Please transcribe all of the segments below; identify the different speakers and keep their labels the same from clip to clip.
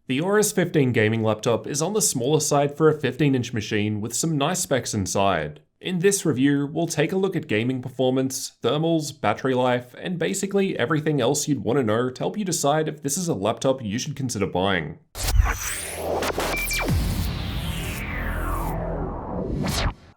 Speaker 1: The Aorus 15 gaming laptop is on the smaller side for a 15-inch machine with some nice specs inside. In this review, we'll take a look at gaming performance, thermals, battery life, and basically everything else you'd want to know to help you decide if this is a laptop you should consider buying.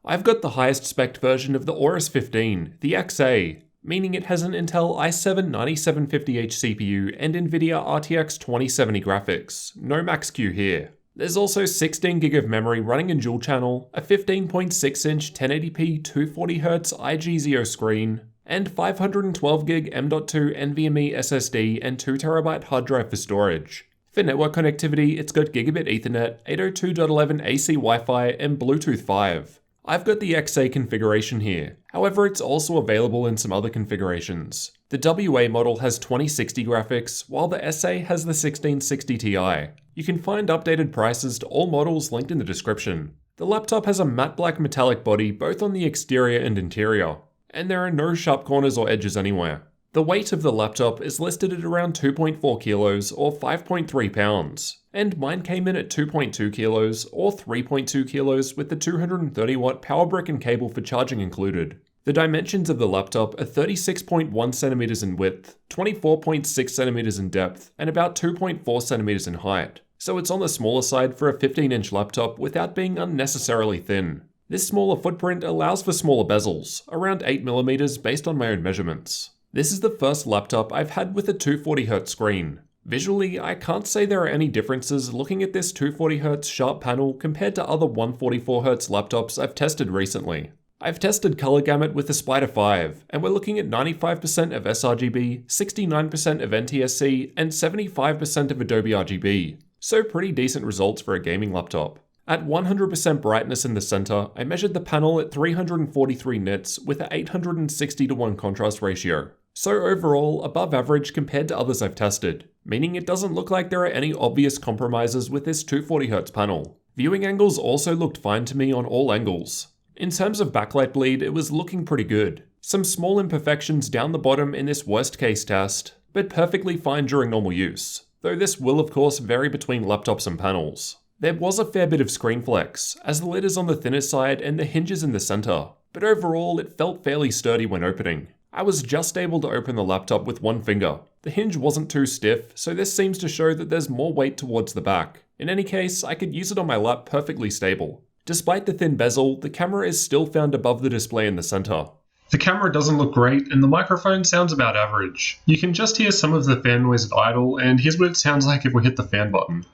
Speaker 1: I've got the highest spec version of the Aorus 15, the XA, meaning it has an Intel i7-9750H CPU and NVIDIA RTX 2070 graphics, no Max-Q here. There's also 16GB of memory running in dual channel, a 15.6-inch 1080p 240Hz IGZO screen, and 512GB M.2 NVMe SSD and 2TB hard drive for storage. For network connectivity, it's got Gigabit Ethernet, 802.11 AC Wi-Fi, and Bluetooth 5. I've got the XA configuration here, however it's also available in some other configurations. The WA model has 2060 graphics, while the SA has the 1660 Ti. You can find updated prices to all models linked in the description. The laptop has a matte black metallic body both on the exterior and interior, and there are no sharp corners or edges anywhere. The weight of the laptop is listed at around 2.4 kilos or 5.3 pounds, and mine came in at 2.2 kilos or 3.2 kilos with the 230 watt power brick and cable for charging included. The dimensions of the laptop are 36.1 centimeters in width, 24.6 centimeters in depth, and about 2.4 centimeters in height. So it's on the smaller side for a 15-inch laptop without being unnecessarily thin. This smaller footprint allows for smaller bezels, around 8mm based on my own measurements. This is the first laptop I've had with a 240Hz screen. Visually, I can't say there are any differences looking at this 240Hz sharp panel compared to other 144Hz laptops I've tested recently. I've tested color gamut with the Spider 5, and we're looking at 95% of sRGB, 69% of NTSC, and 75% of Adobe RGB. So pretty decent results for a gaming laptop. At 100% brightness in the center, I measured the panel at 343 nits with an 860:1 contrast ratio. So overall, above average compared to others I've tested, meaning it doesn't look like there are any obvious compromises with this 240Hz panel. Viewing angles also looked fine to me on all angles. In terms of backlight bleed, it was looking pretty good. Some small imperfections down the bottom in this worst case test, but perfectly fine during normal use, though this will of course vary between laptops and panels. There was a fair bit of screen flex, as the lid is on the thinner side and the hinge is in the center, but overall it felt fairly sturdy when opening. I was just able to open the laptop with one finger. The hinge wasn't too stiff, so this seems to show that there's more weight towards the back. In any case, I could use it on my lap perfectly stable. Despite the thin bezel, the camera is still found above the display in the center.
Speaker 2: The camera doesn't look great, and the microphone sounds about average. You can just hear some of the fan noise at idle, and here's what it sounds like if we hit the fan button.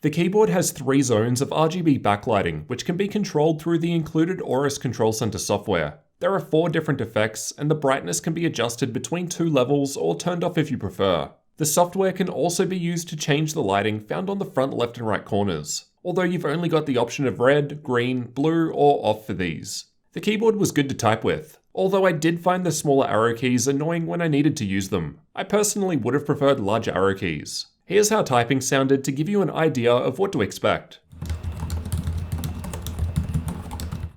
Speaker 1: The keyboard has 3 zones of RGB backlighting, which can be controlled through the included Aorus Control Center software. There are 4 different effects, and the brightness can be adjusted between 2 levels or turned off if you prefer. The software can also be used to change the lighting found on the front left and right corners, although you've only got the option of red, green, blue, or off for these. The keyboard was good to type with, although I did find the smaller arrow keys annoying when I needed to use them. I personally would have preferred larger arrow keys. Here's how typing sounded to give you an idea of what to expect.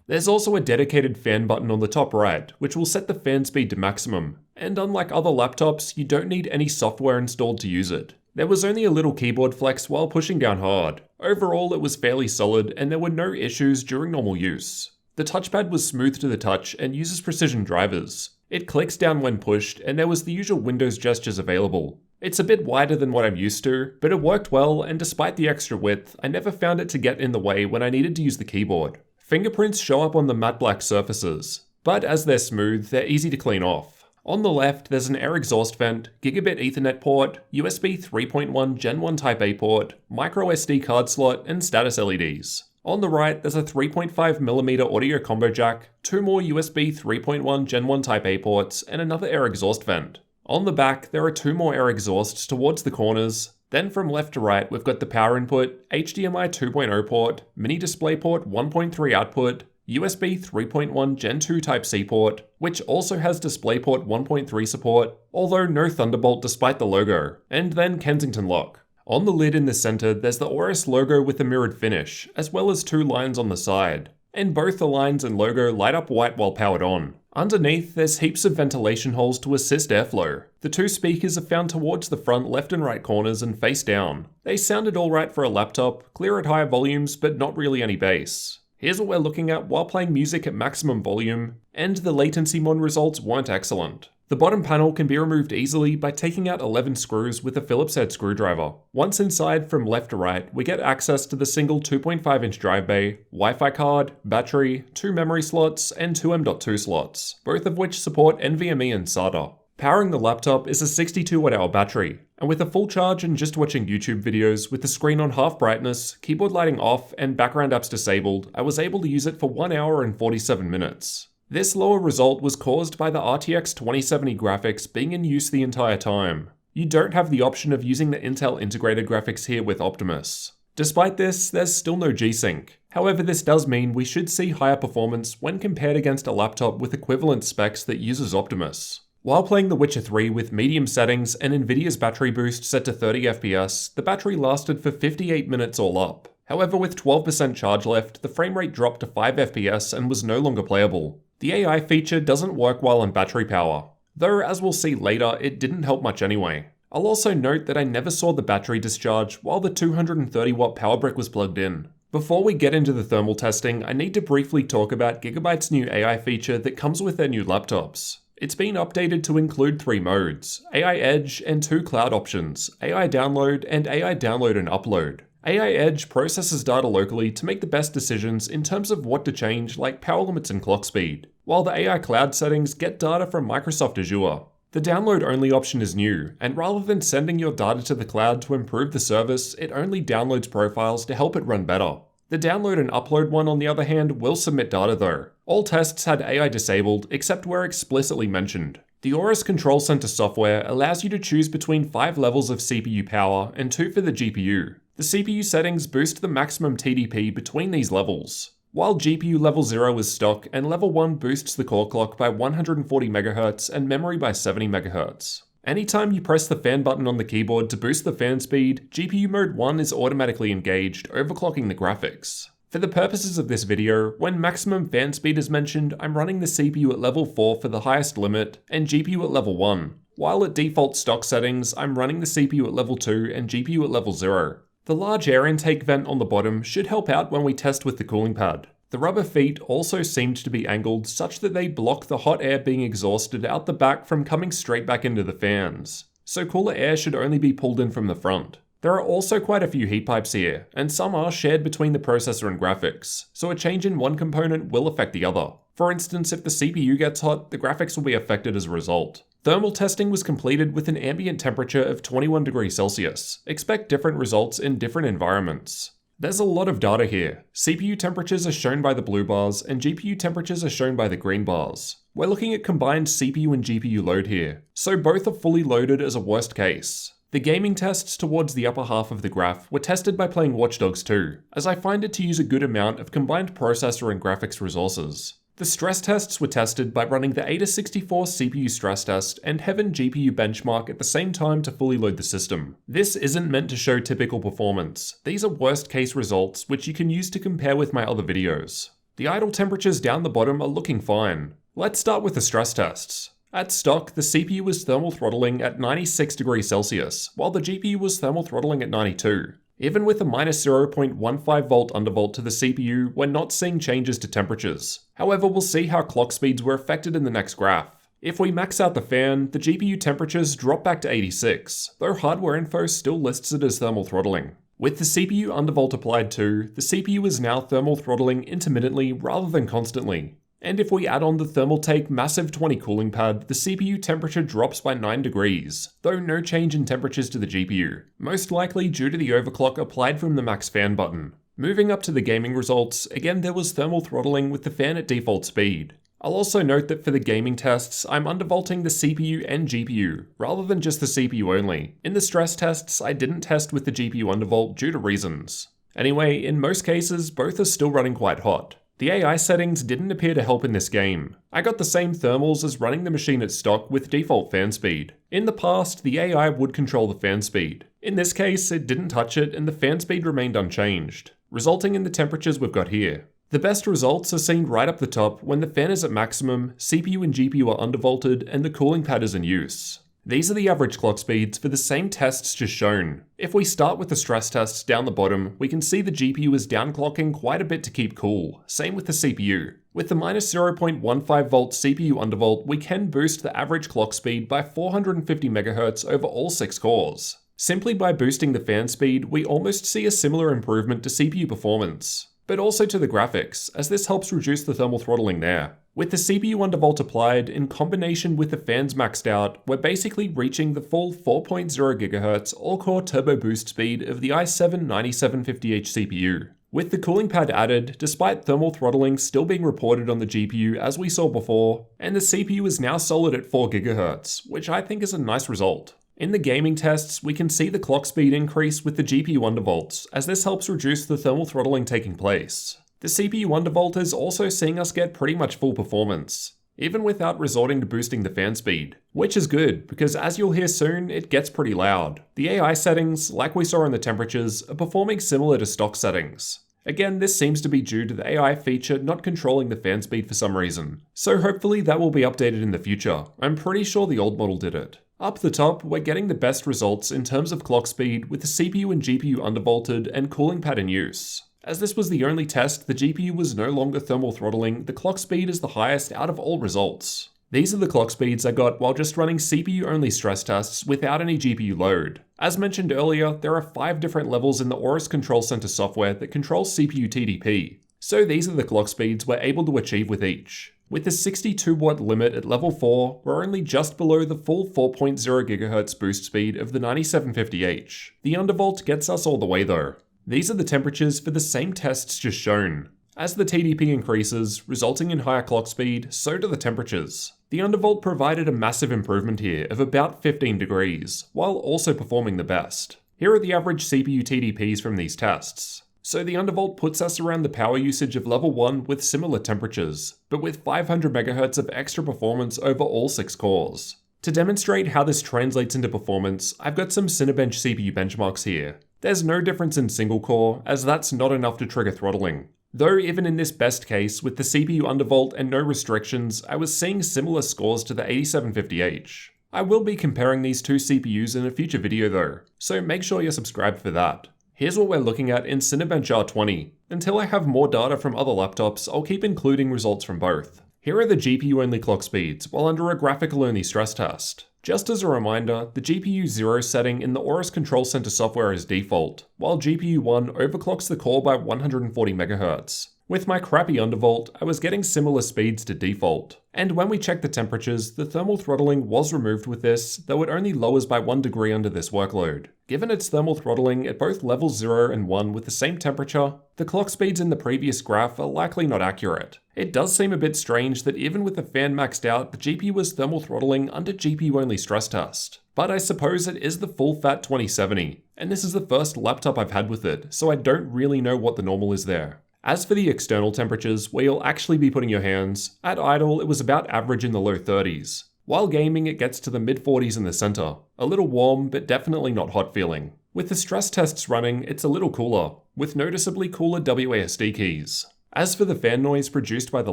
Speaker 1: There's also a dedicated fan button on the top right, which will set the fan speed to maximum, and unlike other laptops, you don't need any software installed to use it. There was only a little keyboard flex while pushing down hard. Overall, it was fairly solid, and there were no issues during normal use. The touchpad was smooth to the touch and uses precision drivers. It clicks down when pushed, and there was the usual Windows gestures available. It's a bit wider than what I'm used to, but it worked well, and despite the extra width, I never found it to get in the way when I needed to use the keyboard. Fingerprints show up on the matte black surfaces, but as they're smooth, they're easy to clean off. On the left, there's an air exhaust vent, Gigabit Ethernet port, USB 3.1 Gen 1 Type A port, micro SD card slot, and status LEDs. On the right, there's a 3.5mm audio combo jack, 2 more USB 3.1 Gen 1 Type A ports, and another air exhaust vent. On the back, there are 2 more air exhausts towards the corners. Then from left to right, we've got the power input, HDMI 2.0 port, mini DisplayPort 1.3 output, USB 3.1 Gen 2 Type-C port, which also has DisplayPort 1.3 support, although no Thunderbolt despite the logo, and then Kensington lock. On the lid in the center, there's the Aorus logo with a mirrored finish, as well as 2 lines on the side. and both the lines and logo light up white while powered on. Underneath, there's heaps of ventilation holes to assist airflow. The two speakers are found towards the front left and right corners and face down. They sounded alright for a laptop, clear at higher volumes but not really any bass. Here's what we're looking at while playing music at maximum volume, and the latency mod results weren't excellent. The bottom panel can be removed easily by taking out 11 screws with a Phillips head screwdriver. Once inside, from left to right, we get access to the single 2.5-inch drive bay, Wi-Fi card, battery, 2 memory slots, and 2 M.2 slots, both of which support NVMe and SATA. Powering the laptop is a 62 Wh battery, and with a full charge and just watching YouTube videos with the screen on half brightness, keyboard lighting off, and background apps disabled, I was able to use it for 1 hour and 47 minutes. This lower result was caused by the RTX 2070 graphics being in use the entire time. You don't have the option of using the Intel integrated graphics here with Optimus. Despite this, there's still no G-Sync. However, this does mean we should see higher performance when compared against a laptop with equivalent specs that uses Optimus. While playing The Witcher 3 with medium settings and Nvidia's battery boost set to 30 FPS, the battery lasted for 58 minutes all up. However, with 12% charge left, the frame rate dropped to 5 FPS and was no longer playable. The AI feature doesn't work well on battery power, though as we'll see later, it didn't help much anyway. I'll also note that I never saw the battery discharge while the 230 watt power brick was plugged in. Before we get into the thermal testing, I need to briefly talk about Gigabyte's new AI feature that comes with their new laptops. It's been updated to include 3 modes, AI Edge and 2 cloud options, AI Download and AI Download and Upload. AI Edge processes data locally to make the best decisions in terms of what to change, like power limits and clock speed, while the AI Cloud settings get data from Microsoft Azure. The download-only option is new, and rather than sending your data to the cloud to improve the service, it only downloads profiles to help it run better. The download and upload one, on the other hand, will submit data though. All tests had AI disabled, except where explicitly mentioned. The Aorus Control Center software allows you to choose between 5 levels of CPU power and 2 for the GPU. The CPU settings boost the maximum TDP between these levels. While GPU level 0 is stock and level 1 boosts the core clock by 140 MHz and memory by 70 MHz. Anytime you press the fan button on the keyboard to boost the fan speed, GPU mode 1 is automatically engaged, overclocking the graphics. For the purposes of this video, when maximum fan speed is mentioned, I'm running the CPU at level 4 for the highest limit, and GPU at level 1. While at default stock settings, I'm running the CPU at level 2 and GPU at level 0. The large air intake vent on the bottom should help out when we test with the cooling pad. The rubber feet also seemed to be angled such that they block the hot air being exhausted out the back from coming straight back into the fans, so cooler air should only be pulled in from the front. There are also quite a few heat pipes here, and some are shared between the processor and graphics, so a change in one component will affect the other. For instance, if the CPU gets hot, the graphics will be affected as a result. Thermal testing was completed with an ambient temperature of 21 degrees Celsius. Expect different results in different environments. There's a lot of data here. CPU temperatures are shown by the blue bars, and GPU temperatures are shown by the green bars. We're looking at combined CPU and GPU load here, so both are fully loaded as a worst case. The gaming tests towards the upper half of the graph were tested by playing Watch Dogs 2, as I find it to use a good amount of combined processor and graphics resources. The stress tests were tested by running the Ada64 CPU stress test and Heaven GPU benchmark at the same time to fully load the system. This isn't meant to show typical performance. These are worst case results which you can use to compare with my other videos. The idle temperatures down the bottom are looking fine. Let's start with the stress tests. At stock, the CPU was thermal throttling at 96 degrees Celsius, while the GPU was thermal throttling at 92. Even with a minus 0.15 volt undervolt to the CPU, we're not seeing changes to temperatures. However, we'll see how clock speeds were affected in the next graph. If we max out the fan, the GPU temperatures drop back to 86, though hardware info still lists it as thermal throttling. With the CPU undervolt applied too, the CPU is now thermal throttling intermittently rather than constantly. And if we add on the Thermaltake Massive 20 cooling pad, the CPU temperature drops by 9 degrees, though no change in temperatures to the GPU, most likely due to the overclock applied from the max fan button. Moving up to the gaming results, again there was thermal throttling with the fan at default speed. I'll also note that for the gaming tests, I'm undervolting the CPU and GPU, rather than just the CPU only. In the stress tests, I didn't test with the GPU undervolt due to reasons. Anyway, in most cases, both are still running quite hot. The AI settings didn't appear to help in this game. I got the same thermals as running the machine at stock with default fan speed. In the past, the AI would control the fan speed. In this case, it didn't touch it and the fan speed remained unchanged, resulting in the temperatures we've got here. The best results are seen right up the top when the fan is at maximum, CPU and GPU are undervolted, and the cooling pad is in use. These are the average clock speeds for the same tests just shown. If we start with the stress tests down the bottom, we can see the GPU is downclocking quite a bit to keep cool, same with the CPU. With the minus 0.15 volt CPU undervolt, we can boost the average clock speed by 450 MHz over all 6 cores. Simply by boosting the fan speed, we almost see a similar improvement to CPU performance, but also to the graphics, as this helps reduce the thermal throttling there. With the CPU undervolt applied, in combination with the fans maxed out, we're basically reaching the full 4.0 GHz all-core turbo boost speed of the i7-9750H CPU. With the cooling pad added, despite thermal throttling still being reported on the GPU as we saw before, and the CPU is now solid at 4 GHz, which I think is a nice result. In the gaming tests, we can see the clock speed increase with the GPU undervolts, as this helps reduce the thermal throttling taking place. The CPU undervolt is also seeing us get pretty much full performance, even without resorting to boosting the fan speed, which is good because as you'll hear soon, it gets pretty loud. The AI settings, like we saw in the temperatures, are performing similar to stock settings. Again, this seems to be due to the AI feature not controlling the fan speed for some reason, so hopefully that will be updated in the future. I'm pretty sure the old model did it. Up the top, we're getting the best results in terms of clock speed with the CPU and GPU undervolted and cooling pad in use. As this was the only test the GPU was no longer thermal throttling, the clock speed is the highest out of all results. These are the clock speeds I got while just running CPU-only stress tests without any GPU load. As mentioned earlier, there are 5 different levels in the Aorus Control Center software that controls CPU TDP, so these are the clock speeds we're able to achieve with each. With the 62 watt limit at level 4, we're only just below the full 4.0 GHz boost speed of the 9750H. The undervolt gets us all the way though. These are the temperatures for the same tests just shown. As the TDP increases, resulting in higher clock speed, so do the temperatures. The undervolt provided a massive improvement here of about 15 degrees, while also performing the best. Here are the average CPU TDPs from these tests. So the undervolt puts us around the power usage of level 1 with similar temperatures, but with 500 MHz of extra performance over all 6 cores. To demonstrate how this translates into performance, I've got some Cinebench CPU benchmarks here. There's no difference in single core, as that's not enough to trigger throttling. Though even in this best case, with the CPU undervolt and no restrictions, I was seeing similar scores to the 8750H. I will be comparing these two CPUs in a future video though, so make sure you're subscribed for that. Here's what we're looking at in Cinebench R20. Until I have more data from other laptops, I'll keep including results from both. Here are the GPU-only clock speeds, while under a graphical-only stress test. Just as a reminder, the GPU 0 setting in the Aorus Control Center software is default, while GPU 1 overclocks the core by 140 MHz. With my crappy undervolt, I was getting similar speeds to default. And when we checked the temperatures, the thermal throttling was removed with this, though it only lowers by 1 degree under this workload. Given its thermal throttling at both levels 0 and 1 with the same temperature, the clock speeds in the previous graph are likely not accurate. It does seem a bit strange that even with the fan maxed out, the GPU was thermal throttling under GPU-only stress test. But I suppose it is the full fat 2070, and this is the first laptop I've had with it, so I don't really know what the normal is there. As for the external temperatures, where you'll actually be putting your hands, at idle it was about average in the low 30s. While gaming it gets to the mid 40s in the center, a little warm but definitely not hot feeling. With the stress tests running, it's a little cooler, with noticeably cooler WASD keys. As for the fan noise produced by the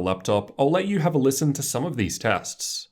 Speaker 1: laptop, I'll let you have a listen to some of these tests.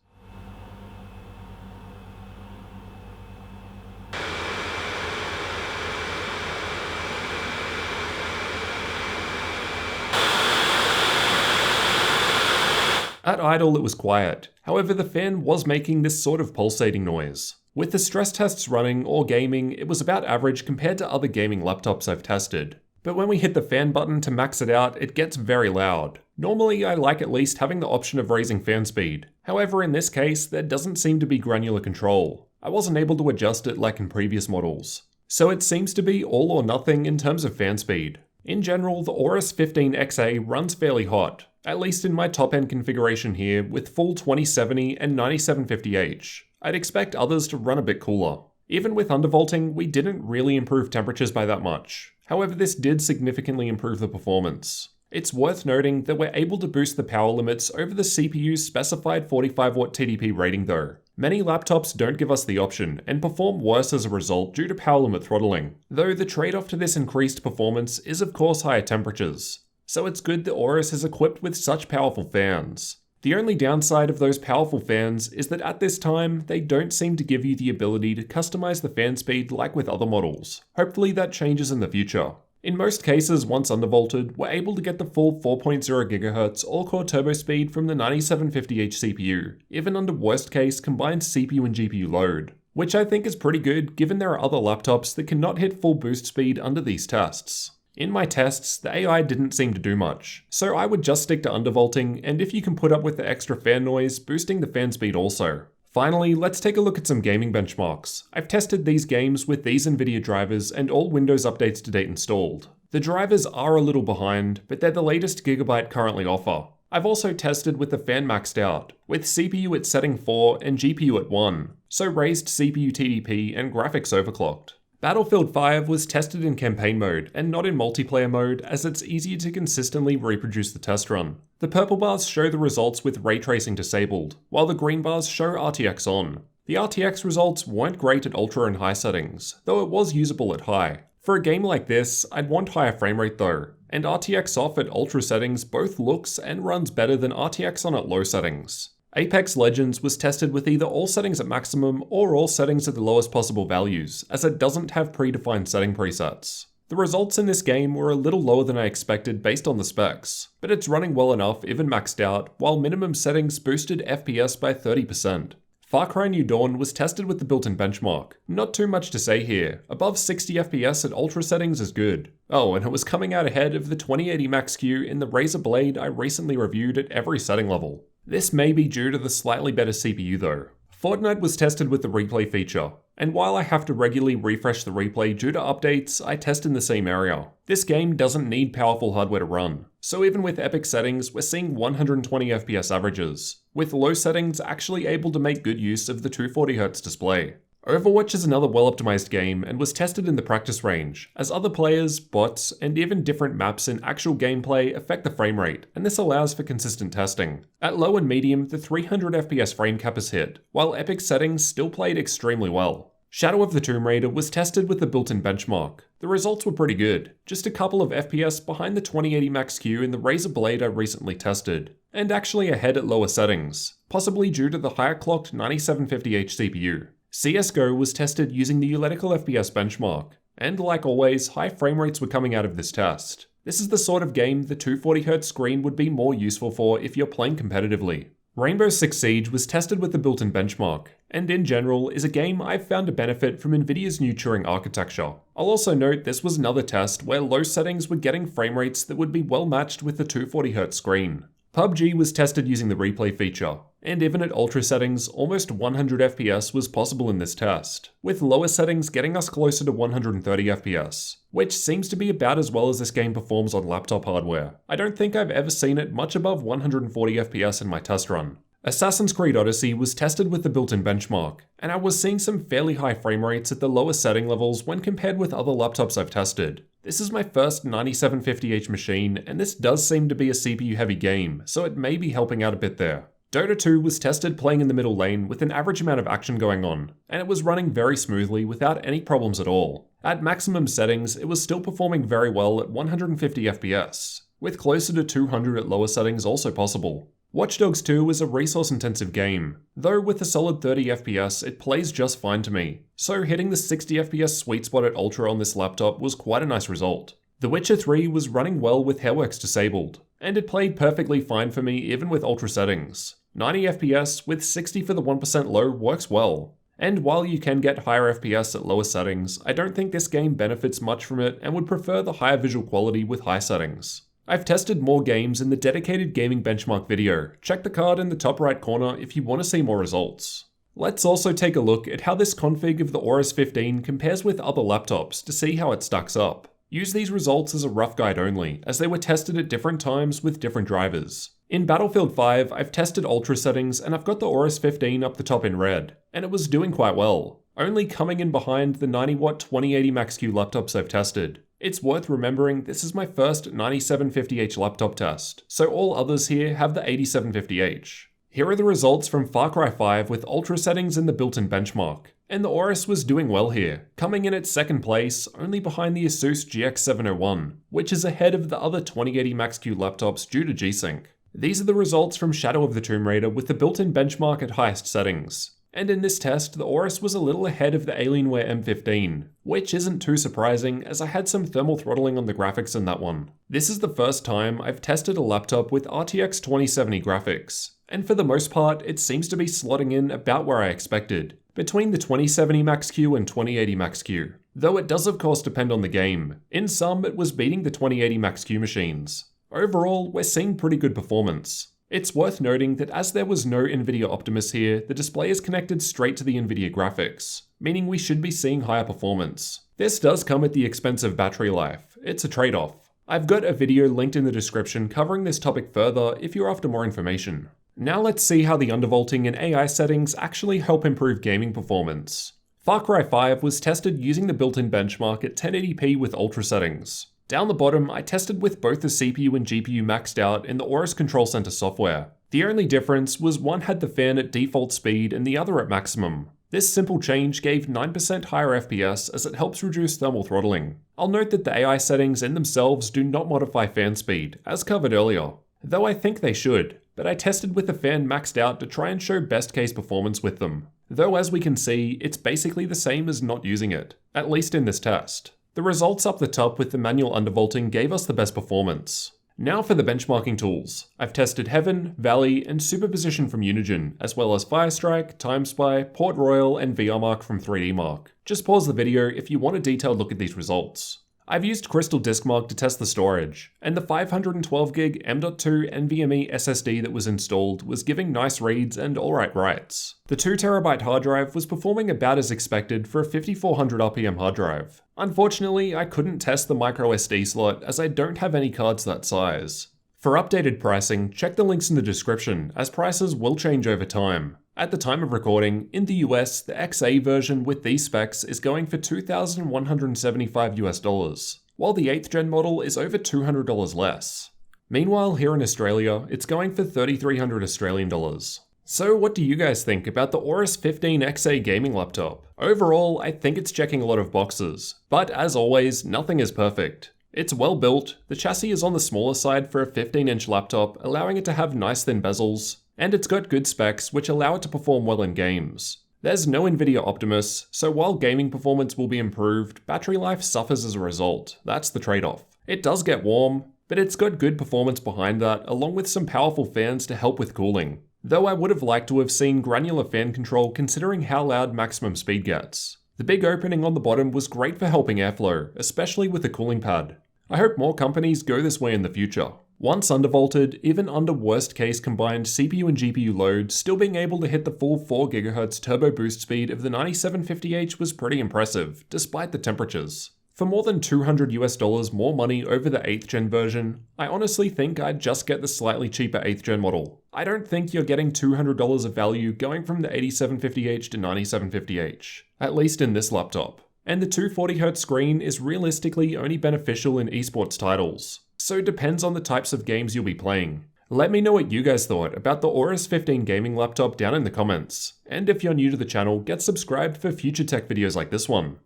Speaker 1: At idle it was quiet, however the fan was making this sort of pulsating noise. With the stress tests running or gaming, it was about average compared to other gaming laptops I've tested. But when we hit the fan button to max it out, it gets very loud. Normally I like at least having the option of raising fan speed. However in this case, there doesn't seem to be granular control. I wasn't able to adjust it like in previous models. So it seems to be all or nothing in terms of fan speed. In general, the Aorus 15XA runs fairly hot, at least in my top-end configuration here with full 2070 and 9750H. I'd expect others to run a bit cooler. Even with undervolting, we didn't really improve temperatures by that much. However, this did significantly improve the performance. It's worth noting that we're able to boost the power limits over the CPU's specified 45 watt TDP rating though. Many laptops don't give us the option and perform worse as a result due to power limit throttling, though the trade-off to this increased performance is of course higher temperatures. so it's good that Aorus is equipped with such powerful fans. The only downside of those powerful fans is that at this time, they don't seem to give you the ability to customize the fan speed like with other models. Hopefully that changes in the future. In most cases, once undervolted, we're able to get the full 4.0 GHz all-core turbo speed from the 9750H CPU, even under worst case combined CPU and GPU load, which I think is pretty good given there are other laptops that cannot hit full boost speed under these tests. In my tests, the AI didn't seem to do much, so I would just stick to undervolting, and if you can put up with the extra fan noise, boosting the fan speed also. Finally, let's take a look at some gaming benchmarks. I've tested these games with these NVIDIA drivers and all Windows updates to date installed. The drivers are a little behind, but they're the latest Gigabyte currently offer. I've also tested with the fan maxed out, with CPU at setting 4 and GPU at 1, so raised CPU TDP and graphics overclocked. Battlefield 5 was tested in campaign mode and not in multiplayer mode, as it's easier to consistently reproduce the test run. The purple bars show the results with ray tracing disabled, while the green bars show RTX on. The RTX results weren't great at ultra and high settings, though it was usable at high. For a game like this, I'd want higher frame rate though, and RTX off at ultra settings both looks and runs better than RTX on at low settings. Apex Legends was tested with either all settings at maximum or all settings at the lowest possible values, as it doesn't have predefined setting presets. The results in this game were a little lower than I expected based on the specs, but it's running well enough even maxed out, while minimum settings boosted FPS by 30%. Far Cry New Dawn was tested with the built-in benchmark. Not too much to say here, above 60 FPS at ultra settings is good. Oh, and it was coming out ahead of the 2080 Max-Q in the Razer Blade I recently reviewed at every setting level. This may be due to the slightly better CPU though. Fortnite was tested with the replay feature, and while I have to regularly refresh the replay due to updates, I test in the same area. This game doesn't need powerful hardware to run, so even with epic settings, we're seeing 120 FPS averages, with low settings actually able to make good use of the 240Hz display. Overwatch is another well-optimized game and was tested in the practice range, as other players, bots, and even different maps in actual gameplay affect the frame rate, and this allows for consistent testing. At low and medium, the 300 FPS frame cap is hit, while epic settings still played extremely well. Shadow of the Tomb Raider was tested with the built-in benchmark. The results were pretty good, just a couple of FPS behind the 2080 Max-Q in the Razer Blade I recently tested, and actually ahead at lower settings, possibly due to the higher clocked 9750H CPU. CSGO was tested using the Uletical FPS benchmark, and like always, high frame rates were coming out of this test. This is the sort of game the 240Hz screen would be more useful for if you're playing competitively. Rainbow Six Siege was tested with the built-in benchmark, and in general is a game I've found to benefit from Nvidia's new Turing architecture. I'll also note this was another test where low settings were getting frame rates that would be well matched with the 240Hz screen. PUBG was tested using the replay feature, and even at ultra settings, almost 100 FPS was possible in this test, with lower settings getting us closer to 130 FPS, which seems to be about as well as this game performs on laptop hardware. I don't think I've ever seen it much above 140 FPS in my test run. Assassin's Creed Odyssey was tested with the built-in benchmark, and I was seeing some fairly high frame rates at the lower setting levels when compared with other laptops I've tested. This is my first 9750H machine, and this does seem to be a CPU-heavy game, so it may be helping out a bit there. Dota 2 was tested playing in the middle lane with an average amount of action going on, and it was running very smoothly without any problems at all. At maximum settings, it was still performing very well at 150 FPS, with closer to 200 at lower settings also possible. Watch Dogs 2 is a resource-intensive game, though with a solid 30 FPS it plays just fine to me, so hitting the 60 FPS sweet spot at Ultra on this laptop was quite a nice result. The Witcher 3 was running well with Hairworks disabled, and it played perfectly fine for me even with Ultra settings. 90 FPS with 60 for the 1% low works well. And while you can get higher FPS at lower settings, I don't think this game benefits much from it and would prefer the higher visual quality with high settings. I've tested more games in the dedicated gaming benchmark video. Check the card in the top right corner if you want to see more results. Let's also take a look at how this config of the Aorus 15 compares with other laptops to see how it stacks up. Use these results as a rough guide only, as they were tested at different times with different drivers. In Battlefield 5, I've tested Ultra settings and I've got the Aorus 15 up the top in red, and it was doing quite well, only coming in behind the 90W 2080 Max-Q laptops I've tested. It's worth remembering this is my first 9750H laptop test, so all others here have the 8750H. Here are the results from Far Cry 5 with ultra settings in the built-in benchmark. And the Aorus was doing well here, coming in at second place, only behind the Asus GX701, which is ahead of the other 2080 Max-Q laptops due to G-Sync. These are the results from Shadow of the Tomb Raider with the built-in benchmark at highest settings. And in this test, the Aorus was a little ahead of the Alienware M15, which isn't too surprising as I had some thermal throttling on the graphics in that one. This is the first time I've tested a laptop with RTX 2070 graphics, and for the most part, it seems to be slotting in about where I expected, between the 2070 Max-Q and 2080 Max-Q. Though it does of course depend on the game. In some, it was beating the 2080 Max-Q machines. Overall, we're seeing pretty good performance. It's worth noting that as there was no NVIDIA Optimus here, the display is connected straight to the NVIDIA graphics, meaning we should be seeing higher performance. This does come at the expense of battery life. It's a trade-off. I've got a video linked in the description covering this topic further if you're after more information. Now let's see how the undervolting and AI settings actually help improve gaming performance. Far Cry 5 was tested using the built-in benchmark at 1080p with ultra settings. Down the bottom, I tested with both the CPU and GPU maxed out in the Aorus Control Center software. The only difference was one had the fan at default speed and the other at maximum. This simple change gave 9% higher FPS as it helps reduce thermal throttling. I'll note that the AI settings in themselves do not modify fan speed, as covered earlier. Though I think they should, but I tested with the fan maxed out to try and show best case performance with them. Though as we can see, it's basically the same as not using it, at least in this test. The results up the top with the manual undervolting gave us the best performance. Now for the benchmarking tools. I've tested Heaven, Valley, and Superposition from Unigine, as well as Firestrike, TimeSpy, Port Royal, and VRMark from 3DMark. Just pause the video if you want a detailed look at these results. I've used Crystal DiskMark to test the storage, and the 512GB M.2 NVMe SSD that was installed was giving nice reads and alright writes. The 2TB hard drive was performing about as expected for a 5400 RPM hard drive. Unfortunately, I couldn't test the microSD slot as I don't have any cards that size. For updated pricing, check the links in the description, as prices will change over time. At the time of recording, in the US, the XA version with these specs is going for $2,175 US, while the 8th gen model is over $200 less. Meanwhile, here in Australia, it's going for 3,300 Australian dollars. So what do you guys think about the Aorus 15 XA gaming laptop? Overall, I think it's checking a lot of boxes, but as always, nothing is perfect. It's well built, the chassis is on the smaller side for a 15-inch laptop, allowing it to have nice thin bezels, and it's got good specs which allow it to perform well in games. There's no NVIDIA Optimus, so while gaming performance will be improved, battery life suffers as a result. That's the trade-off. It does get warm, but it's got good performance behind that, along with some powerful fans to help with cooling. Though I would have liked to have seen granular fan control considering how loud maximum speed gets. The big opening on the bottom was great for helping airflow, especially with the cooling pad. I hope more companies go this way in the future. Once undervolted, even under worst case combined CPU and GPU load, still being able to hit the full 4GHz turbo boost speed of the 9750H was pretty impressive, despite the temperatures. For more than $200 US more money over the 8th gen version, I honestly think I'd just get the slightly cheaper 8th gen model. I don't think you're getting $200 of value going from the 8750H to 9750H, at least in this laptop. And the 240Hz screen is realistically only beneficial in esports titles, so it depends on the types of games you'll be playing. Let me know what you guys thought about the Aorus 15 gaming laptop down in the comments, and if you're new to the channel, get subscribed for future tech videos like this one.